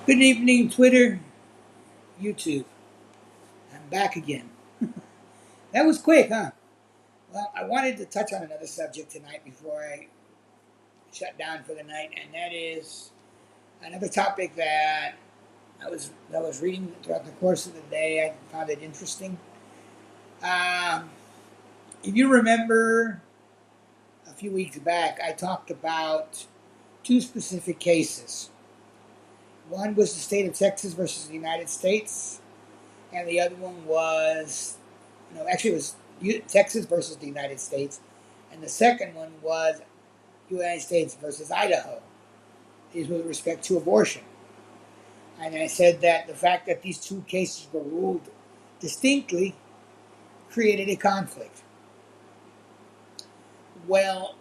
Good evening, Twitter, YouTube. I'm back again. That was quick, huh? Well, I wanted to touch on another subject tonight before I shut down for the night, and that is another topic that I was reading throughout the course of the day. I found it interesting. Um, if you remember, a few weeks back, I talked about two specific cases. One was the state of Texas versus the United States, and the other one was, actually, it was Texas versus the United States, and the second one was United States versus Idaho. These were with respect to abortion. And I said that the fact that these two cases were ruled distinctly created a conflict. Well,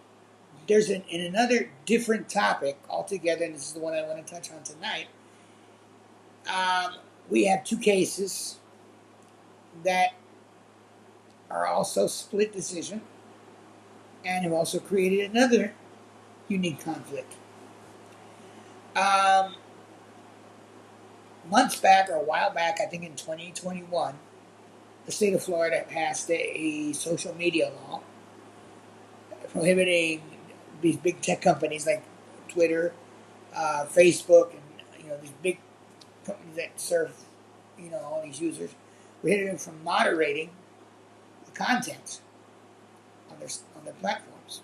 there's in another different topic altogether, and this is the one I want to touch on tonight. We have two cases that are also split decision and have also created another unique conflict. Um, Months back, or a while back, I think in 2021, the state of Florida passed a social media law prohibiting these big tech companies like Twitter, Facebook, and these big companies that serve all these users, prohibited them from moderating the content on their platforms.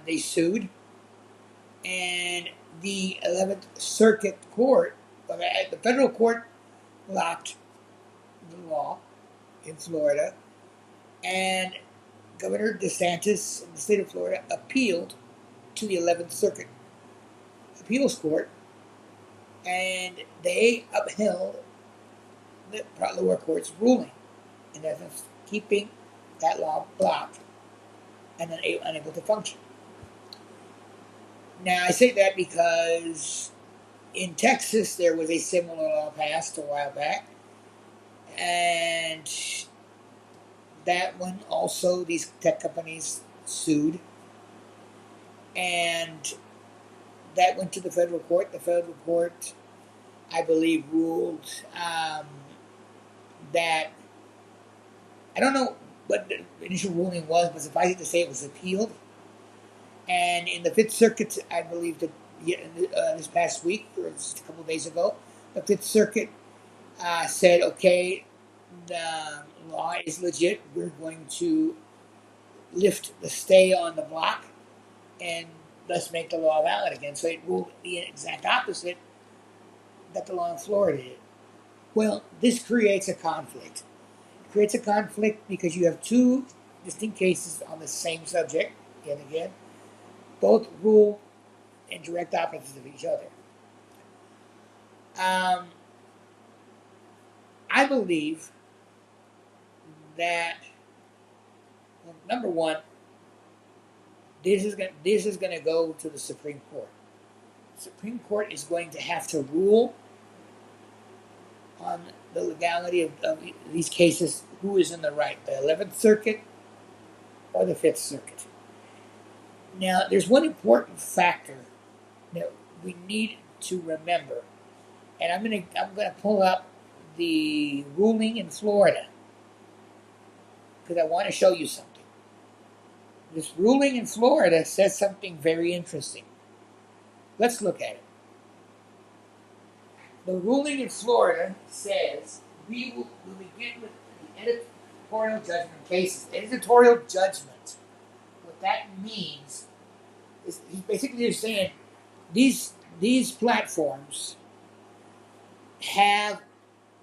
They sued, and the 11th Circuit Court, the federal court, blocked the law in Florida, and Governor DeSantis in the state of Florida appealed to the 11th Circuit Appeals Court, and they upheld the lower court's ruling, in essence, keeping that law blocked and unable to function. Now, I say that because in Texas there was a similar law passed a while back, and that one also these tech companies sued, and that went to the federal court. The federal court, I believe, ruled that, I don't know what the initial ruling was, but suffice it to say it was appealed. And in the Fifth Circuit, I believe that this past week, or just a couple of days ago, the Fifth Circuit said, okay, the law is legit. We're going to lift the stay on the block and thus make the law valid again. So it ruled the exact opposite that the law in Florida did. Well, this creates a conflict. It creates a conflict because you have two distinct cases on the same subject, yet again, both rule in direct opposites of each other. I believe that, well, number one, this is going to go to the Supreme Court. The Supreme Court is going to have to rule on the legality of these cases, who is in the right, the 11th Circuit or the 5th Circuit. Now, there's one important factor that we need to remember, and I'm gonna pull up the ruling in Florida because I want to show you something. This ruling in Florida says something very interesting. Let's look at it. The ruling in Florida says we will begin with the editorial judgment cases. Editorial judgment. What that means is he's basically saying these platforms have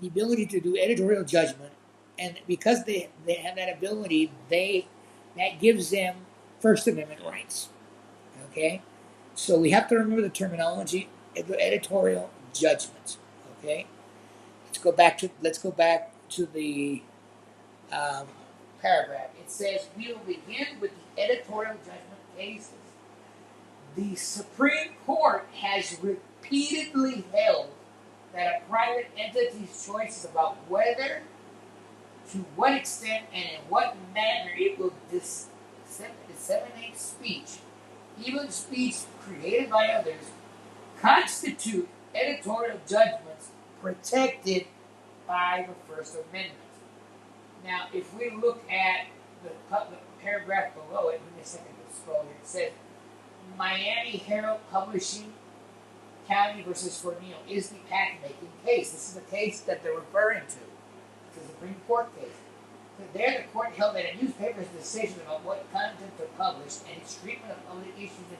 the ability to do editorial judgment, and because they have that ability, that gives them First Amendment rights. Okay, so we have to remember the terminology editorial judgment. Okay, let's go back to the paragraph. It says we will begin with the editorial judgment cases. The Supreme Court has repeatedly held that a private entity's choices about whether, to what extent, and in what manner it will disseminate speech, even speech created by others, constitute editorial judgments protected by the First Amendment. Now, if we look at the paragraph below it, give me a second to scroll here, it says, Miami Herald Publishing County versus Forneo is the patent-making case. This is the case that they're referring to. It's a Supreme Court case. So there, the court held that a newspaper's decision about what content to publish and its treatment of public issues and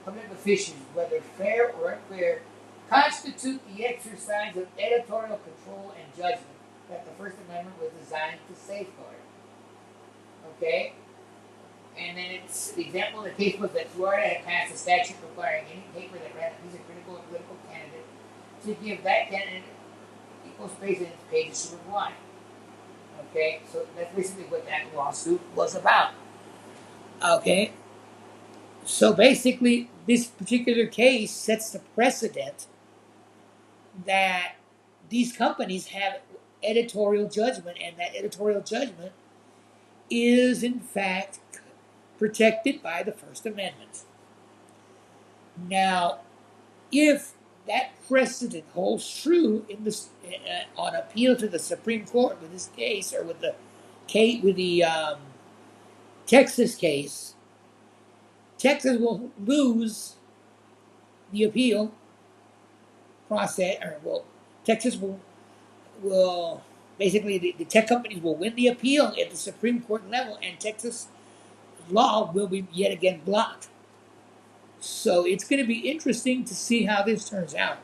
public officials, whether fair or unfair, constitute the exercise of editorial control and judgment that the First Amendment was designed to safeguard. Okay? And then it's the example of the case was that Florida had passed a statute requiring any paper that ran a piece of critical or political candidate to give that candidate equal space in its pages to reply. Okay, so that's basically what that lawsuit was about. Okay, so basically, this particular case sets the precedent that these companies have editorial judgment, and that editorial judgment is in fact protected by the First Amendment. Now, if that precedent holds true in this on appeal to the Supreme Court with this case, or with the Texas case, Texas will lose the appeal process, Texas will basically the tech companies will win the appeal at the Supreme Court level, and Texas law will be yet again blocked. So it's going to be interesting to see how this turns out,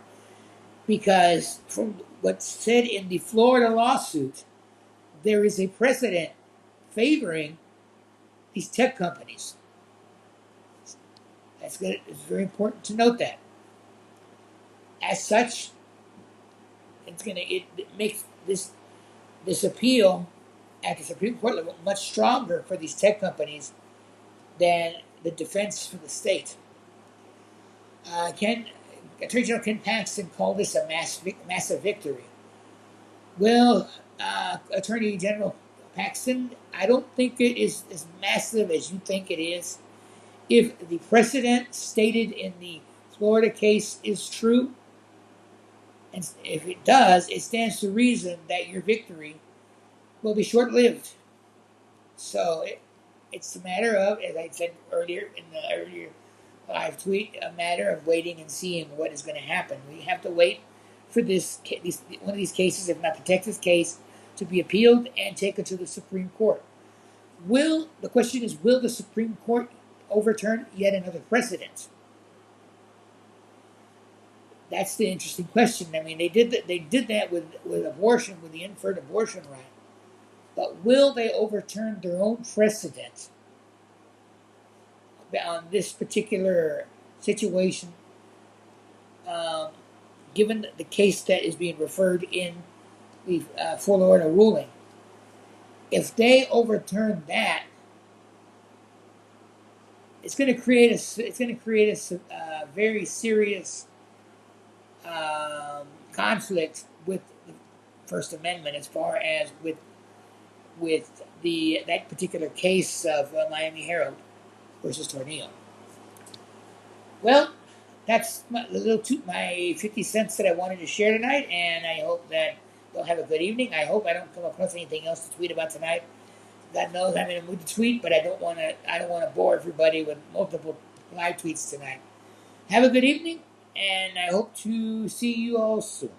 because from what's said in the Florida lawsuit, there is a precedent favoring these tech companies. That's good. It's very important to note that. As such, it makes this appeal at the Supreme Court level much stronger for these tech companies than the defense for the state. Attorney General Ken Paxton called this a massive victory. Well, Attorney General Paxton, I don't think it is as massive as you think it is. If the precedent stated in the Florida case is true, and if it does, it stands to reason that your victory will be short-lived. So it's a matter of, as I said earlier in the earlier live tweet, a matter of waiting and seeing what is going to happen. We have to wait for one of these cases, if not the Texas case, to be appealed and taken to the Supreme Court. The question is, will the Supreme Court overturn yet another precedent? That's the interesting question. I mean, they did that with abortion, with the inferred abortion right. But will they overturn their own precedent on this particular situation, given the case that is being referred in the Florida ruling? If they overturn that, it's going to create a very serious conflict with the First Amendment, as far as with that particular case of Miami Herald versus Tornillo. Well, that's my 50 cents that I wanted to share tonight, and I hope that you'll have a good evening. I hope I don't come across anything else to tweet about tonight. God knows I'm in a mood to tweet, but I don't want to bore everybody with multiple live tweets tonight. Have a good evening, and I hope to see you all soon.